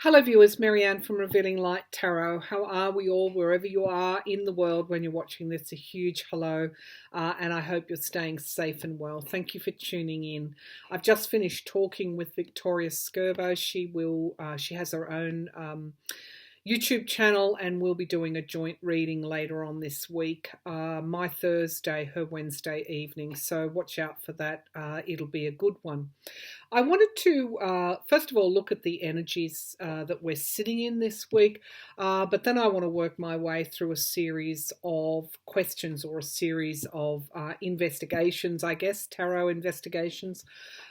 Hello, viewers. Marianne from Revealing Light Tarot. How are we all, wherever you are in the world when you're watching this? A huge hello, and I hope you're staying safe and well. Thank you for tuning in. I've just finished talking with Victoria Skirbo. She has her own YouTube channel, and we'll be doing a joint reading later on this week. My Thursday, her Wednesday evening. So watch out for that. It'll be a good one. I wanted to, first of all, look at the energies that we're sitting in this week, but then I want to work my way through a series of questions or a series of investigations, I guess, tarot investigations.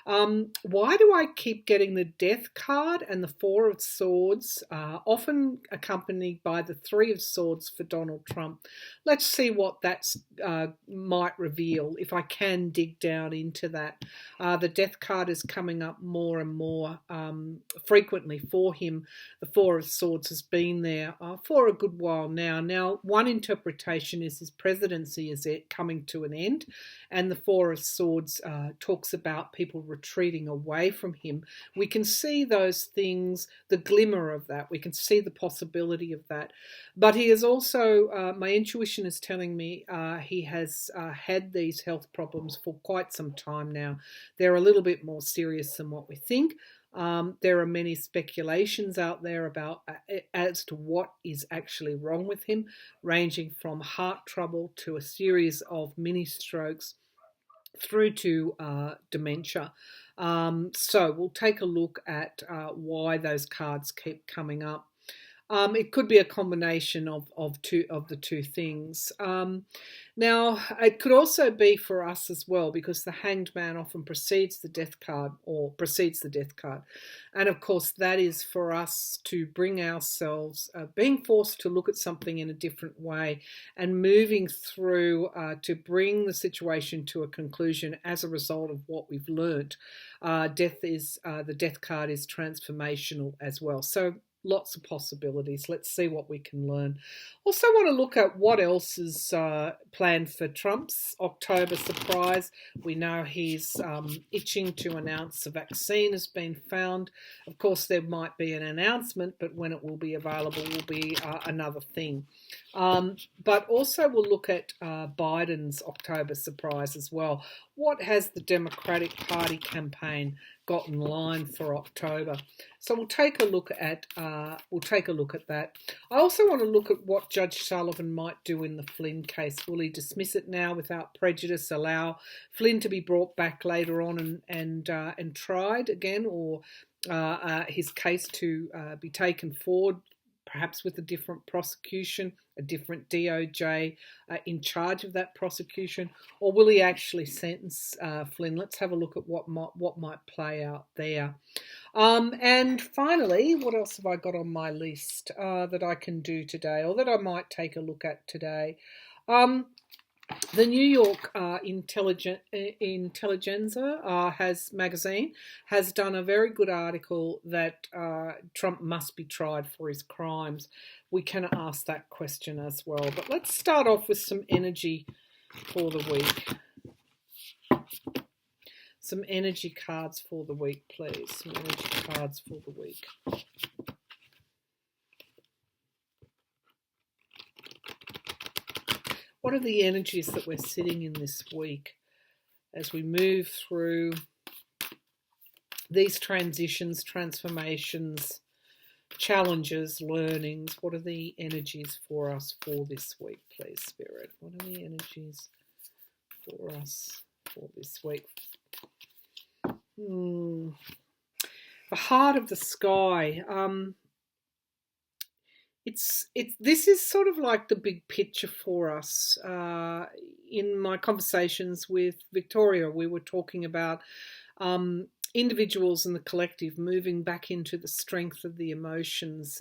Why do I keep getting the Death card and the Four of Swords, often accompanied by the Three of Swords for Donald Trump? Let's see what that might reveal, if I can dig down into that. The Death card is coming up more and more frequently for him. The Four of Swords has been there for a good while now. Now, one interpretation is his presidency is coming to an end, and the Four of Swords talks about people retreating away from him. We can see those things, the glimmer of that. We can see the possibility of that. But he is also, my intuition is telling me he has had these health problems for quite some time now. They're a little bit more serious than what we think. There are many speculations out there about as to what is actually wrong with him, ranging from heart trouble to a series of mini strokes through to dementia. So we'll take a look at why those cards keep coming up. It could be a combination of the two things. Now, it could also be for us as well, because the Hanged Man often precedes the Death card. And of course, that is for us to bring ourselves, being forced to look at something in a different way and moving through to bring the situation to a conclusion as a result of what we've learned. The Death card is transformational as well. So lots of possibilities. Let's see what we can learn. Also want to look at what else is planned for Trump's October surprise. We know he's itching to announce a vaccine has been found. Of course, there might be an announcement, but when it will be available will be another thing. But also we'll look at Biden's October surprise as well. What has the Democratic Party campaign got in line for October? So we'll take a look at that. I also want to look at what Judge Sullivan might do in the Flynn case. Will he dismiss it now without prejudice, allow Flynn to be brought back later on and tried again, or his case to be taken forward, perhaps with a different prosecution, a different DOJ in charge of that prosecution, or will he actually sentence Flynn? Let's have a look at what might play out there. And finally, what else have I got on my list that I can do today, or that I might take a look at today? The New York Intelligencer magazine has done a very good article that Trump must be tried for his crimes. We can ask that question as well. But let's start off with some energy for the week. Some energy cards for the week, please. Some energy cards for the week. What are the energies that we're sitting in this week as we move through these transitions, transformations, challenges, learnings? What are the energies for us for this week, please, Spirit? What are the energies for us for this week? The Heart of the Sky. This is sort of like the big picture for us. In my conversations with Victoria, we were talking about individuals and the collective moving back into the strength of the emotions.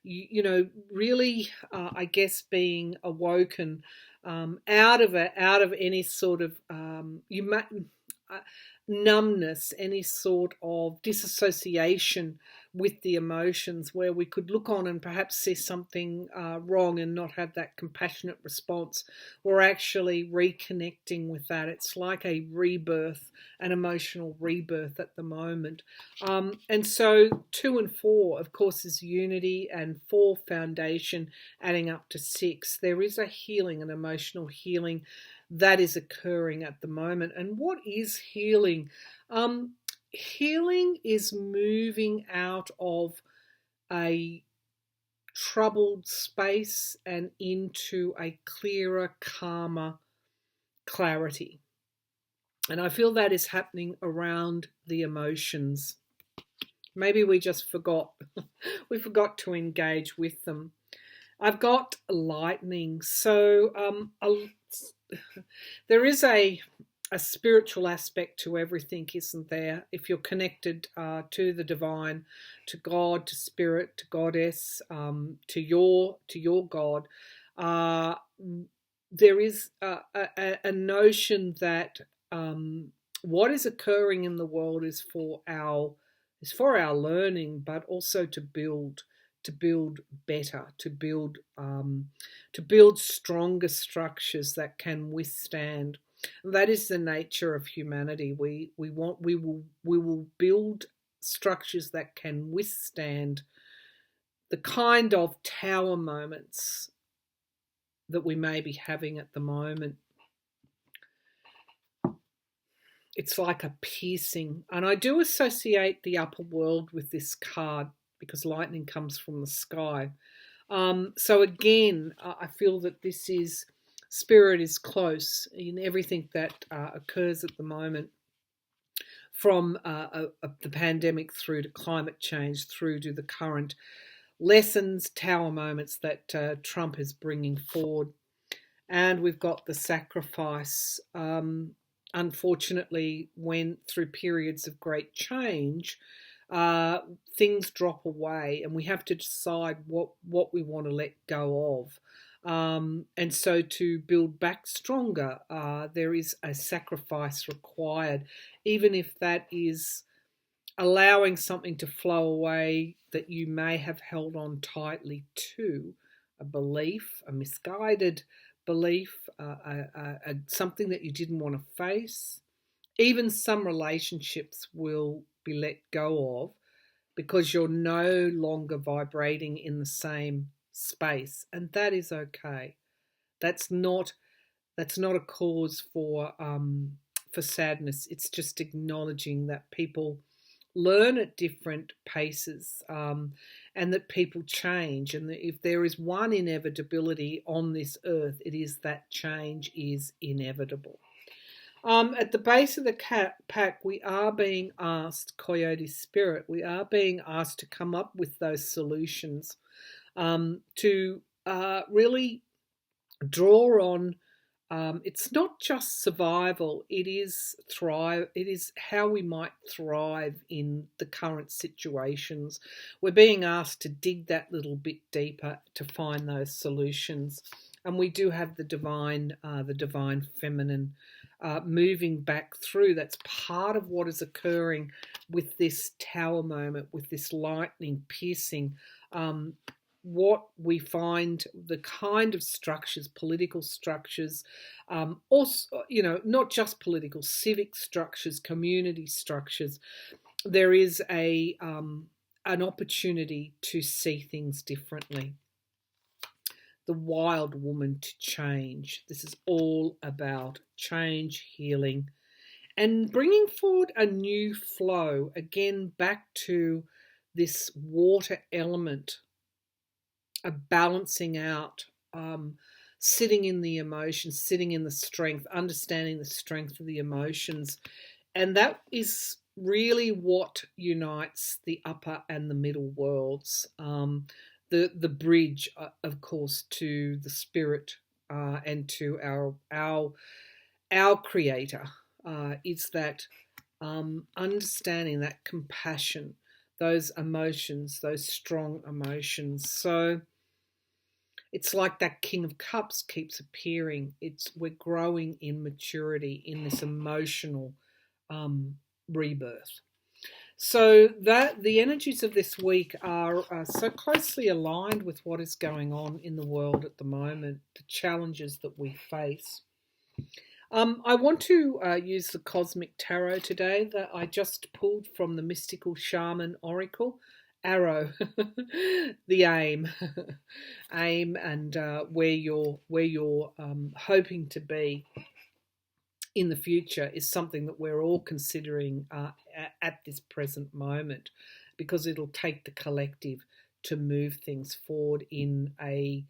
Really, I guess, being awoken out of any sort of numbness, any sort of disassociation with the emotions, where we could look on and perhaps see something wrong and not have that compassionate response. We're actually reconnecting with that. It's like a rebirth, an emotional rebirth at the moment. And so 2 and 4, of course, is unity, and 4, foundation, adding up to 6. There is a healing, an emotional healing that is occurring at the moment. And what is healing? Healing is moving out of a troubled space and into a clearer, calmer clarity. And I feel that is happening around the emotions. Maybe we just forgot. We forgot to engage with them. I've got lightning. So there is a spiritual aspect to everything, isn't there? If you're connected to the divine, to God, to spirit, to goddess, to your God, there is a notion that what is occurring in the world is for our learning, but also to build better, to build stronger structures that can withstand. That is the nature of humanity. We will build structures that can withstand the kind of tower moments that we may be having at the moment. It's like a piercing, and I do associate the upper world with this card because lightning comes from the sky. So again, I feel that this is spirit is close in everything that occurs at the moment, from the pandemic through to climate change, through to the current lessons, tower moments that Trump is bringing forward. And we've got the sacrifice. Unfortunately, when through periods of great change, things drop away, and we have to decide what we want to let go of. And so to build back stronger, there is a sacrifice required, even if that is allowing something to flow away that you may have held on tightly to, a belief, a misguided belief, something that you didn't want to face. Even some relationships will be let go of because you're no longer vibrating in the same space, and that is okay. That's not a cause for sadness. It's just acknowledging that people learn at different paces, and that people change, and that if there is one inevitability on this earth, it is that change is inevitable. At the base of the pack, we are being asked, Coyote Spirit, we are being asked to come up with those solutions, to really draw on. It's not just survival, it is thrive. It is how we might thrive in the current situations. We're being asked to dig that little bit deeper to find those solutions. And we do have the divine feminine moving back through. That's part of what is occurring with this tower moment, with this lightning piercing. What we find, the kind of structures, political structures, also, not just political, civic structures, community structures. There is an opportunity to see things differently. The wild woman to change. This is all about change, healing, and bringing forward a new flow. Again, back to this water element, a balancing out, sitting in the emotions, sitting in the strength, understanding the strength of the emotions. And that is really what unites the upper and the middle worlds. The bridge, of course, to the spirit and to our creator is that understanding, that compassion, those emotions, those strong emotions. So it's like that King of Cups keeps appearing. We're growing in maturity in this emotional rebirth. So that the energies of this week are so closely aligned with what is going on in the world at the moment, the challenges that we face. I want to use the Cosmic Tarot today that I just pulled from the Mystical Shaman Oracle. Arrow, the aim, aim, and where you're hoping to be in the future is something that we're all considering at this present moment, because it'll take the collective to move things forward in the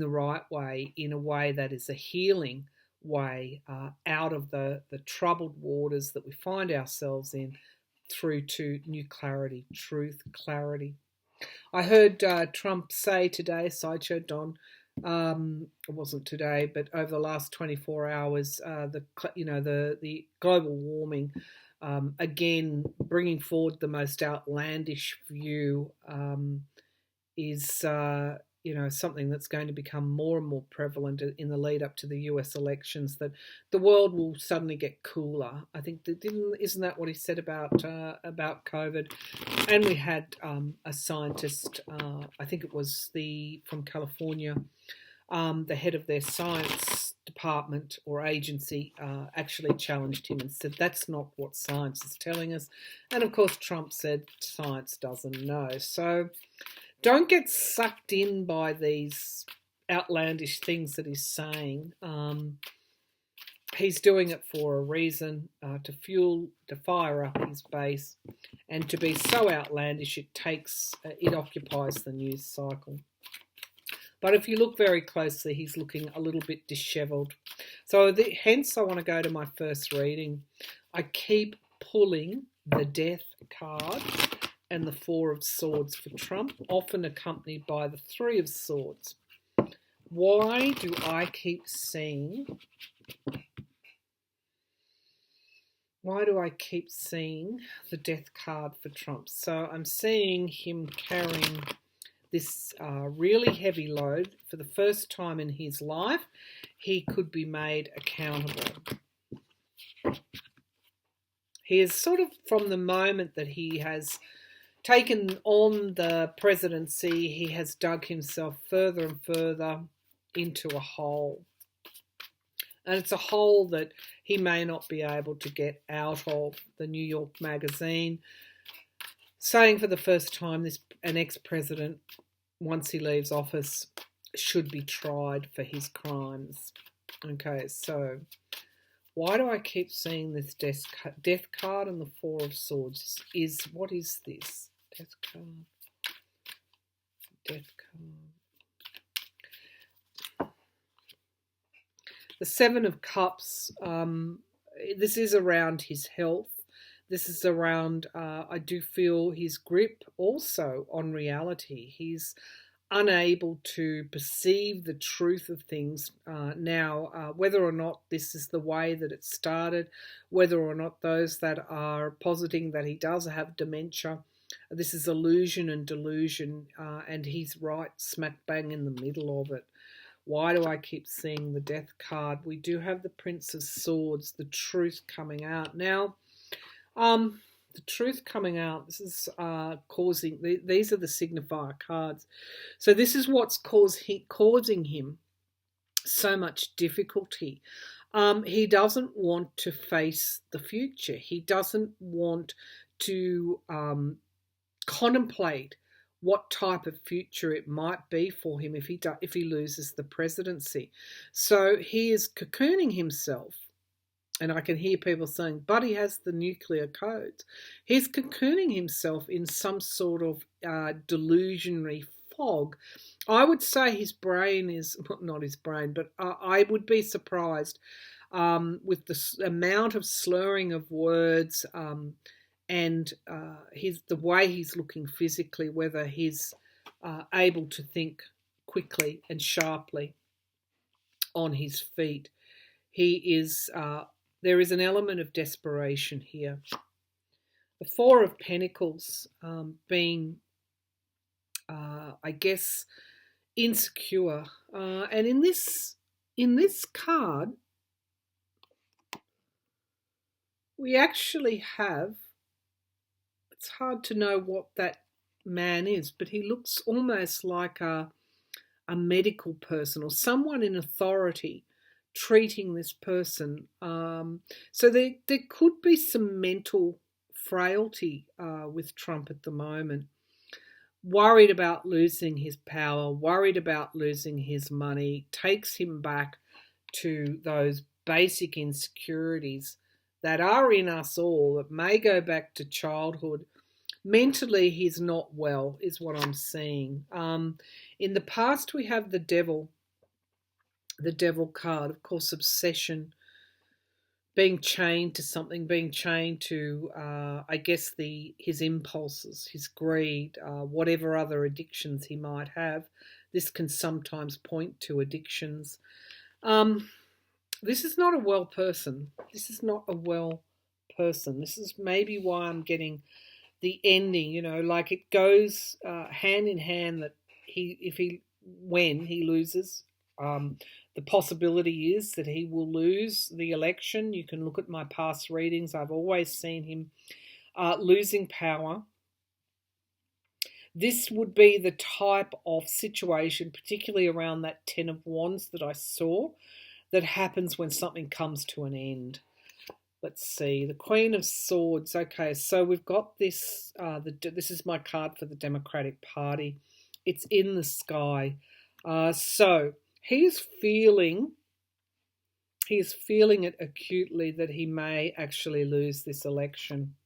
right way, in a way that is a healing way out of the troubled waters that we find ourselves in, through to new clarity, truth, clarity. I heard Trump say today, Sideshow Don, it wasn't today, but over the last 24 hours, the global warming, again bringing forward the most outlandish view, is something that's going to become more and more prevalent in the lead up to the US elections, that the world will suddenly get cooler. I think isn't that what he said about COVID? And we had a scientist, I think it was from California, the head of their science department or agency, actually challenged him and said that's not what science is telling us. And of course Trump said science doesn't know. So don't get sucked in by these outlandish things that he's saying. He's doing it for a reason, to fire up his base, and to be so outlandish it occupies the news cycle. But if you look very closely, he's looking a little bit dishevelled. So hence I want to go to my first reading. I keep pulling the Death card and the Four of Swords for Trump, often accompanied by the Three of Swords. Why do I keep seeing the Death card for Trump? So I'm seeing him carrying this really heavy load. For the first time in his life, he could be made accountable. He is sort of, from the moment that he has taken on the presidency, he has dug himself further and further into a hole. And it's a hole that he may not be able to get out of. The New York Magazine saying for the first time an ex-president, once he leaves office, should be tried for his crimes. Okay, so why do I keep seeing this Death card and the Four of Swords? What is this? Death card. The Seven of Cups. This is around his health. This is around, I do feel, his grip also on reality. He's unable to perceive the truth of things now, whether or not this is the way that it started, whether or not those that are positing that he does have dementia, this is illusion and delusion, and he's right smack bang in the middle of it. Why do I keep seeing the Death card? We do have the Prince of Swords, the truth coming out. Now, the truth coming out, this is causing, these are the signifier cards. So this is what's causing him so much difficulty. He doesn't want to face the future. He doesn't want to contemplate what type of future it might be for him if he loses the presidency. So he is cocooning himself. And I can hear people saying, but he has the nuclear codes. He's cocooning himself in some sort of delusionary fog. I would say his brain is, well, not his brain, but I would be surprised with the amount of slurring of words and the way he's looking physically, whether he's able to think quickly and sharply on his feet. He is... there is an element of desperation here. The Four of Pentacles being, I guess, insecure. And in this card, We actually have, it's hard to know what that man is, but he looks almost like a medical person or someone in authority treating this person. So there could be some mental frailty with Trump at the moment. Worried about losing his power, worried about losing his money, takes him back to those basic insecurities that are in us all, that may go back to childhood. Mentally, he's not well, is what I'm seeing. In the past, we have the devil card, of course, obsession, being chained to something, being chained to, I guess, his impulses, his greed, whatever other addictions he might have. This can sometimes point to addictions. This is not a well person. This is not a well person. This is maybe why I'm getting the ending, like it goes hand in hand that when he loses, the possibility is that he will lose the election. You can look at my past readings. I've always seen him losing power. This would be the type of situation, particularly around that Ten of Wands that I saw, that happens when something comes to an end. Let's see, the Queen of Swords. Okay, so we've got this. This is my card for the Democratic Party. It's in the sky. So he's feeling it acutely that he may actually lose this election.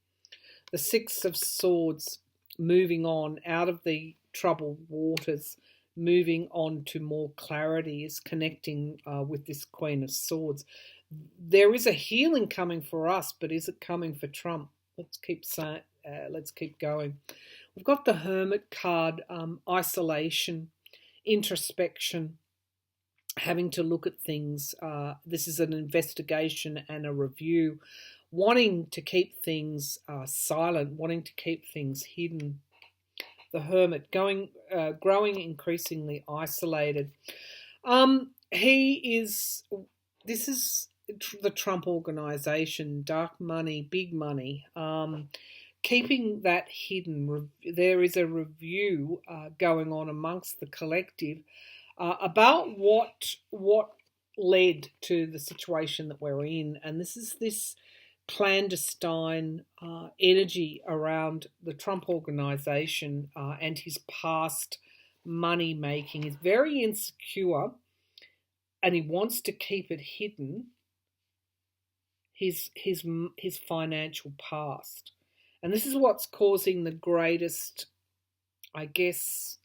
The Six of Swords, moving on out of the troubled waters, moving on to more clarity, is connecting with this Queen of Swords. There is a healing coming for us, but is it coming for Trump? Let's keep going. We've got the Hermit card, isolation, introspection, having to look at things. This is an investigation and a review, wanting to keep things silent, wanting to keep things hidden. The Hermit, growing increasingly isolated. This is the Trump organization, dark money, big money, keeping that hidden. There is a review going on amongst the collective about what led to the situation that we're in, and this is this clandestine energy around the Trump organization and his past money making. Is very insecure, and he wants to keep it hidden. His financial past, and this is what's causing the greatest, I guess,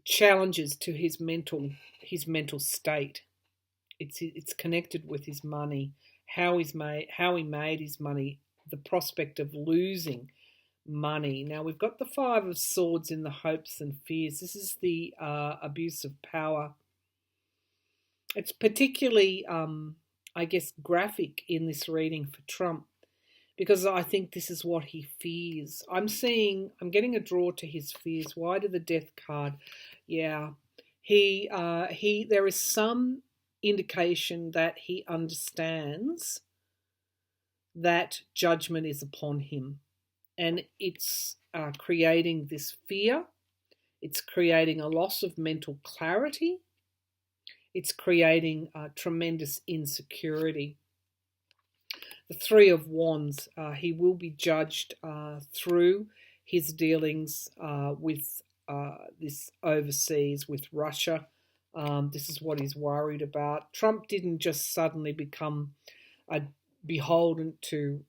challenges to his mental state. It's connected with his money, how he made his money, the prospect of losing money. Now we've got the Five of Swords in the hopes and fears. This is the abuse of power. It's particularly, I guess, graphic in this reading for Trump, because I think this is what he fears. I'm getting a draw to his fears. Why do the Death card? Yeah, there is some indication that he understands that judgment is upon him, and it's creating this fear. It's creating a loss of mental clarity. It's creating tremendous insecurity. The Three of Wands, he will be judged through his dealings with this overseas, with Russia. This is what he's worried about. Trump didn't just suddenly become beholden to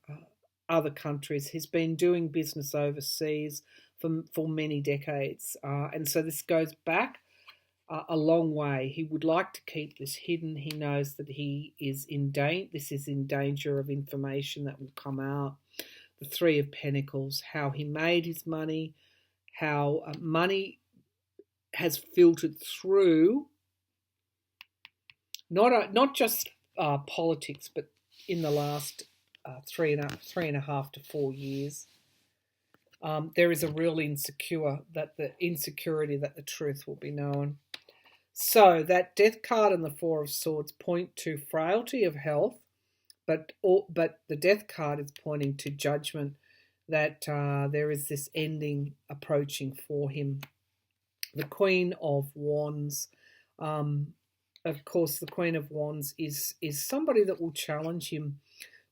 other countries. He's been doing business overseas for many decades. And so this goes back a long way. He would like to keep this hidden. He knows that this is in danger of information that will come out. The Three of Pentacles, how he made his money, how money has filtered through not just politics, but in the last 3.5 to 4 years. There is a real insecurity that the truth will be known. So that Death card and the Four of Swords point to frailty of health, but the death card is pointing to judgment, that there is this ending approaching for him. The Queen of Wands, of course, the Queen of Wands is somebody that will challenge him.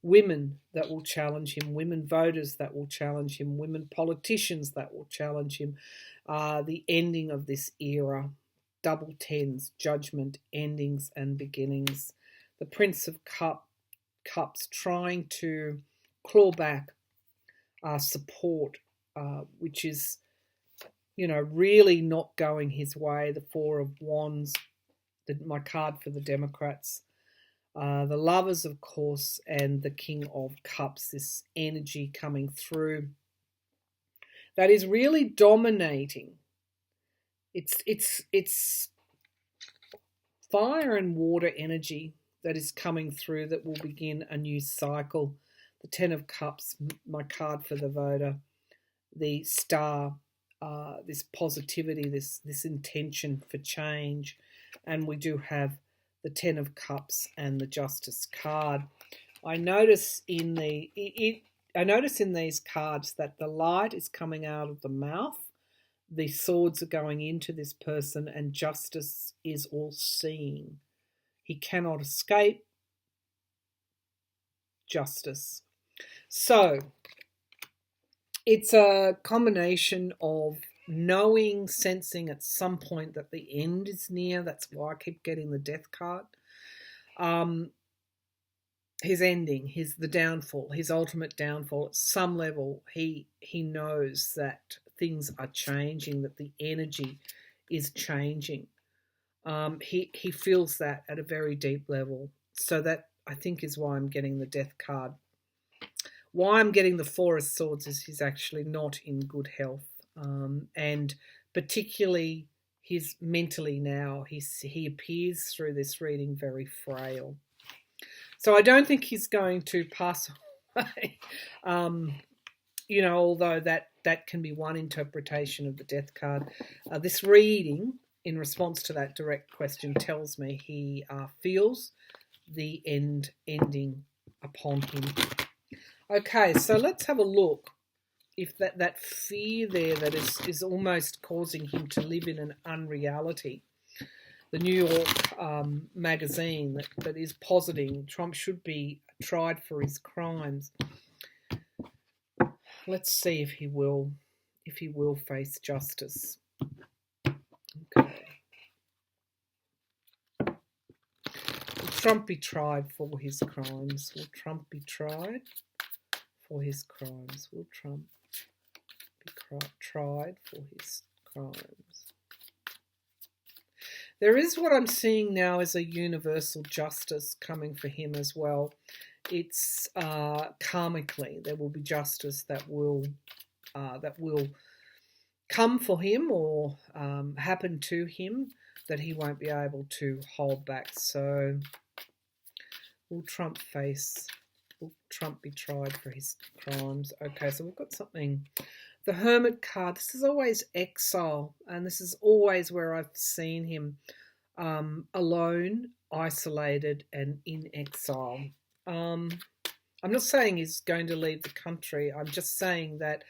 Women that will challenge him, women voters that will challenge him, women politicians that will challenge him. The ending of this era, double tens, judgment, endings and beginnings. The Prince of Cups trying to claw back support, which is, really not going his way. The Four of Wands, my card for the Democrats. The Lovers, of course, and the King of Cups, this energy coming through that is really dominating. It's fire and water energy that is coming through that will begin a new cycle. The Ten of Cups, my card for the voter. The Star, this positivity, this intention for change. And we do have the Ten of Cups and the Justice card. I notice in these cards that the light is coming out of the mouth, the swords are going into this person, and justice is all seeing. He cannot escape justice. So it's a combination of knowing, sensing at some point that the end is near. That's why I keep getting the death card. His ending, the downfall, his ultimate downfall. At some level, he knows that things are changing, that the energy is changing. He feels that at a very deep level. So that, I think, is why I'm getting the death card. Why I'm getting the Four of Swords is he's actually not in good health. And particularly he's mentally now, he appears through this reading very frail. So I don't think he's going to pass away, although that can be one interpretation of the death card. This reading, in response to that direct question, tells me he feels the ending upon him. Okay, so let's have a look. If that fear there that is almost causing him to live in an unreality. The New York magazine that is positing Trump should be tried for his crimes. Let's see if he will face justice. Okay. Will Trump be tried for his crimes? Will Trump be tried for his crimes? Will Trump be tried for his crimes? There is, what I'm seeing now is a universal justice coming for him as well. It's karmically there will be justice that will come for him or happen to him that he won't be able to hold back. So will Trump be tried for his crimes? Okay, so we've got something. The Hermit card, this is always exile, and this is always where I've seen him alone, isolated, and in exile. I'm not saying he's going to leave the country. I'm just saying that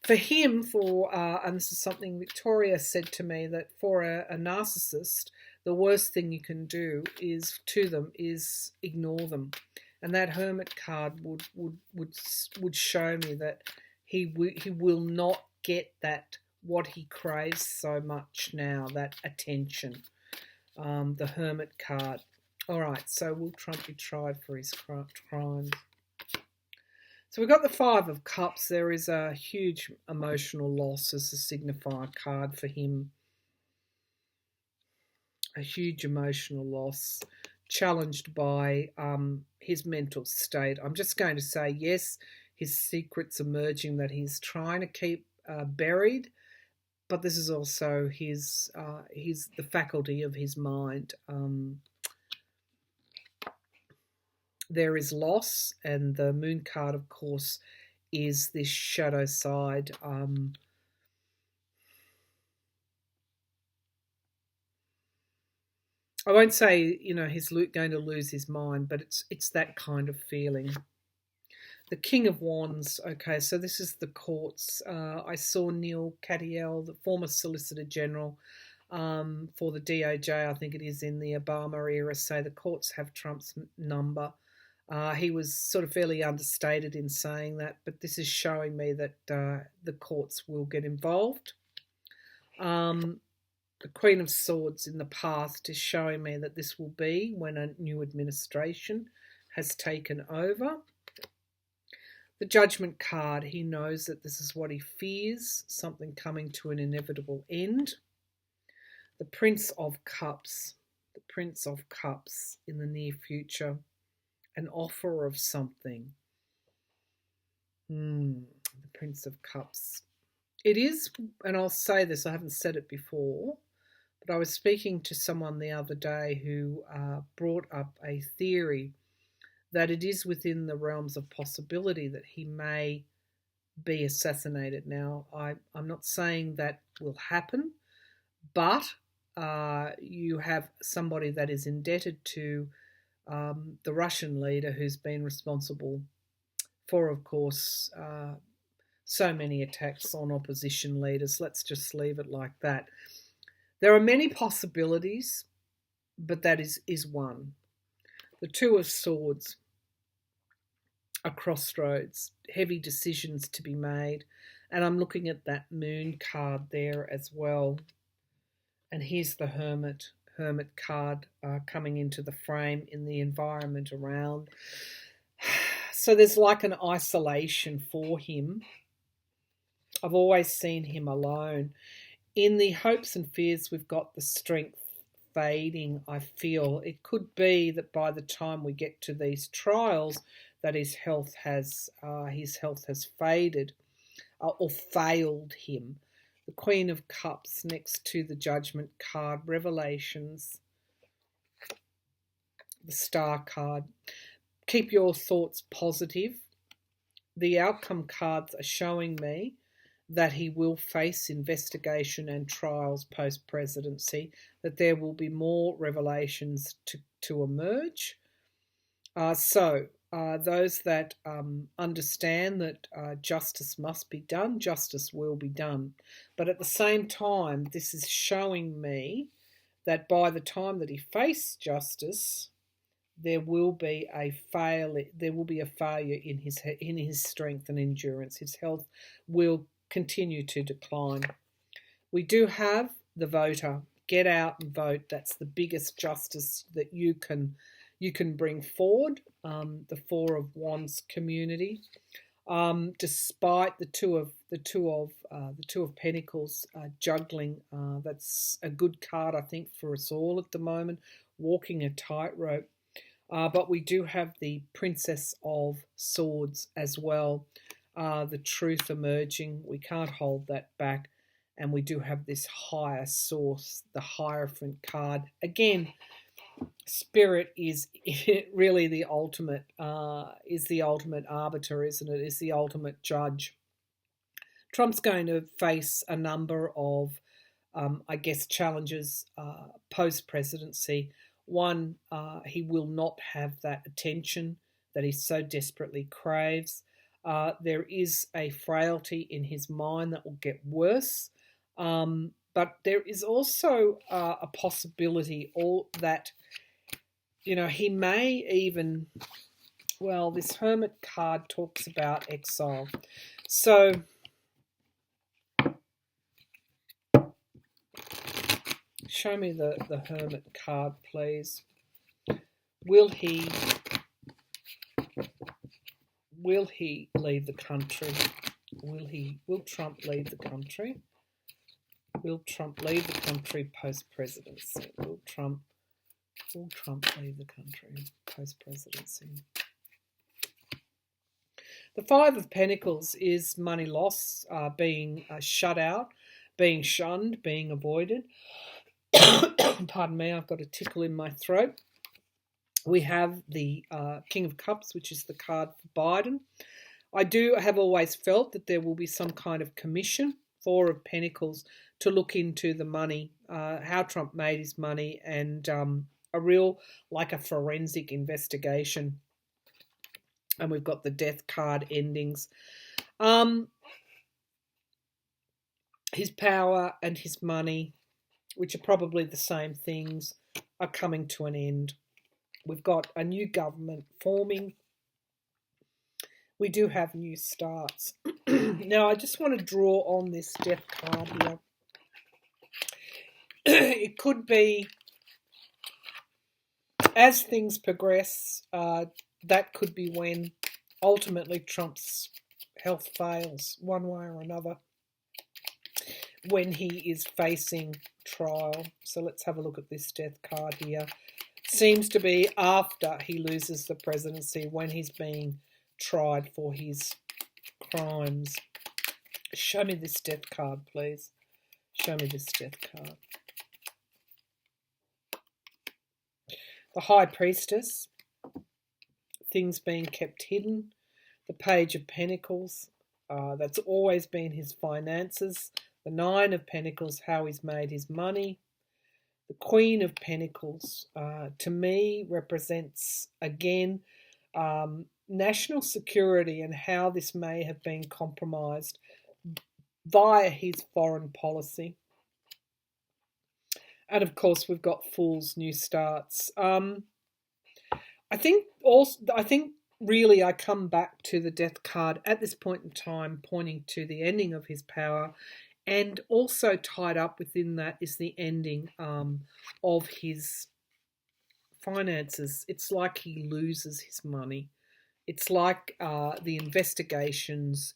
for him, and this is something Victoria said to me, that for a narcissist, the worst thing you can do is ignore them. And that Hermit card would show me that he will not get that, what he craves so much now, that attention. The Hermit card. All right, so will Trump be tried for his crimes? So we've got the Five of Cups. There is a huge emotional loss as a signifier card for him. A huge emotional loss, challenged by his mental state. I'm just going to say, yes, his secret's emerging that he's trying to keep buried, but this is also the faculty of his mind. There is loss, and the Moon card, of course, is this shadow side. I won't say, he's going to lose his mind, but it's that kind of feeling. The King of Wands. Okay, so this is the courts. I saw Neil Katyal, the former Solicitor General for the DOJ, I think it is in the Obama era, say the courts have Trump's number. He was sort of fairly understated in saying that, but this is showing me that the courts will get involved. The Queen of Swords in the past is showing me that this will be when a new administration has taken over. The Judgment card, he knows that this is what he fears, something coming to an inevitable end. The Prince of Cups, in the near future, an offer of something. The Prince of Cups. It is, and I'll say this, I haven't said it before, but I was speaking to someone the other day who brought up a theory that it is within the realms of possibility that he may be assassinated. Now, I'm not saying that will happen, but you have somebody that is indebted to the Russian leader who's been responsible for, of course, so many attacks on opposition leaders. Let's just leave it like that. There are many possibilities, but that is one. The Two of Swords, a crossroads, heavy decisions to be made. And I'm looking at that Moon card there as well. And here's the Hermit card coming into the frame in the environment around. So there's like an isolation for him. I've always seen him alone. In the hopes and fears, we've got the strength fading, I feel. It could be that by the time we get to these trials, that his health has faded or failed him. The Queen of Cups next to the Judgment card, Revelations, the Star card. Keep your thoughts positive. The outcome cards are showing me that he will face investigation and trials post-presidency, that there will be more revelations to emerge. Those that understand that justice must be done, justice will be done. But at the same time, this is showing me that by the time that he faces justice, there will be a failure in his strength and endurance. His health will continue to decline. We do have the voter. Get out and vote. That's the biggest justice that you can bring forward. The Four of Wands community, despite the two of Pentacles juggling. That's a good card, I think, for us all at the moment. Walking a tightrope. But we do have the Princess of Swords as well. The truth emerging. We can't hold that back. And we do have this higher source, the Hierophant card. Again, Spirit is really the ultimate arbiter, isn't it? Is the ultimate judge. Trump's going to face a number of, challenges post-presidency. One, he will not have that attention that he so desperately craves. There is a frailty in his mind that will get worse. But there is also a possibility that, he may even, this Hermit card talks about exile. So show me the Hermit card, please. Will he leave the country? Will Trump leave the country? Will Trump leave the country post-presidency? Will Trump leave the country post-presidency? The Five of Pentacles is money loss, being shut out, being shunned, being avoided. Pardon me, I've got a tickle in my throat. We have the King of Cups, which is the card for Biden. I have always felt that there will be some kind of commission, Four of Pentacles, to look into the money, how Trump made his money, and a real, like a forensic investigation. And we've got the death card endings. His power and his money, which are probably the same things, are coming to an end. We've got a new government forming. We do have new starts. Now, I just want to draw on this death card here. It could be, as things progress, that could be when ultimately Trump's health fails one way or another, when he is facing trial. So let's have a look at this death card here. Seems to be after he loses the presidency, when he's being tried for his crimes. Show me this death card, please. Show me this death card. The High Priestess, things being kept hidden. The Page of Pentacles, that's always been his finances. The Nine of Pentacles, how he's made his money. The Queen of Pentacles, to me, represents, again, national security and how this may have been compromised via his foreign policy. And of course, we've got Fool's New Starts. I think really I come back to the death card at this point in time, pointing to the ending of his power, and also tied up within that is the ending of his finances. It's like he loses his money. It's like the investigations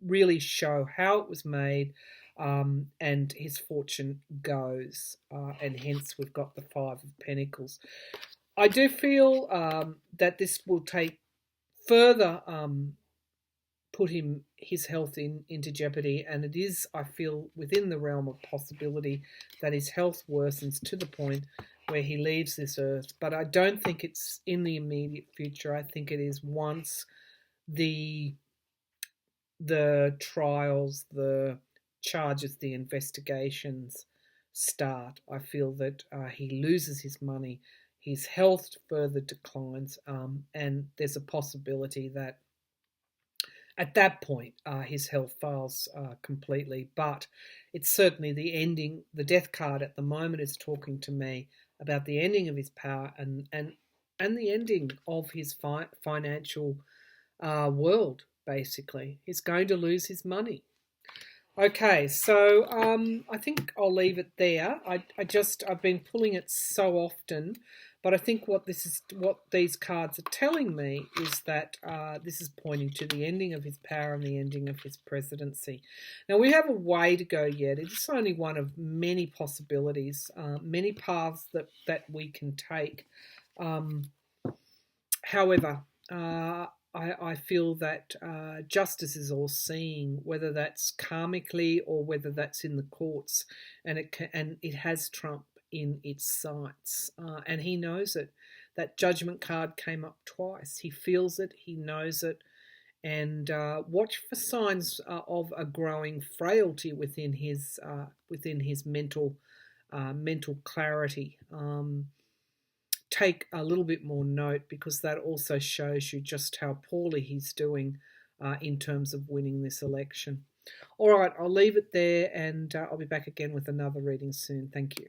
really show how it was made, and his fortune goes, and hence we've got the Five of Pentacles. I do feel that this will take further put his health into jeopardy, and it is, I feel, within the realm of possibility that his health worsens to the point where he leaves this earth. But I don't think it's in the immediate future. I think it is once the trials, the charges, the investigations start. I feel that he loses his money, his health further declines, and there's a possibility that at that point his health fails completely. But it's certainly the ending. The death card at the moment is talking to me about the ending of his power and the ending of his financial world. Basically, he's going to lose his money. Okay, so I think I'll leave it there. I've been pulling it so often, but I think what these cards are telling me is that this is pointing to the ending of his power and the ending of his presidency. Now, we have a way to go yet. It's only one of many possibilities, many paths that we can take. However, I feel that justice is all seeing, whether that's karmically or whether that's in the courts, and it has Trump in its sights, and he knows it. That judgment card came up twice. He feels it, he knows it, and watch for signs of a growing frailty within his mental clarity. Take a little bit more note, because that also shows you just how poorly he's doing in terms of winning this election. All right, I'll leave it there, and I'll be back again with another reading soon. Thank you.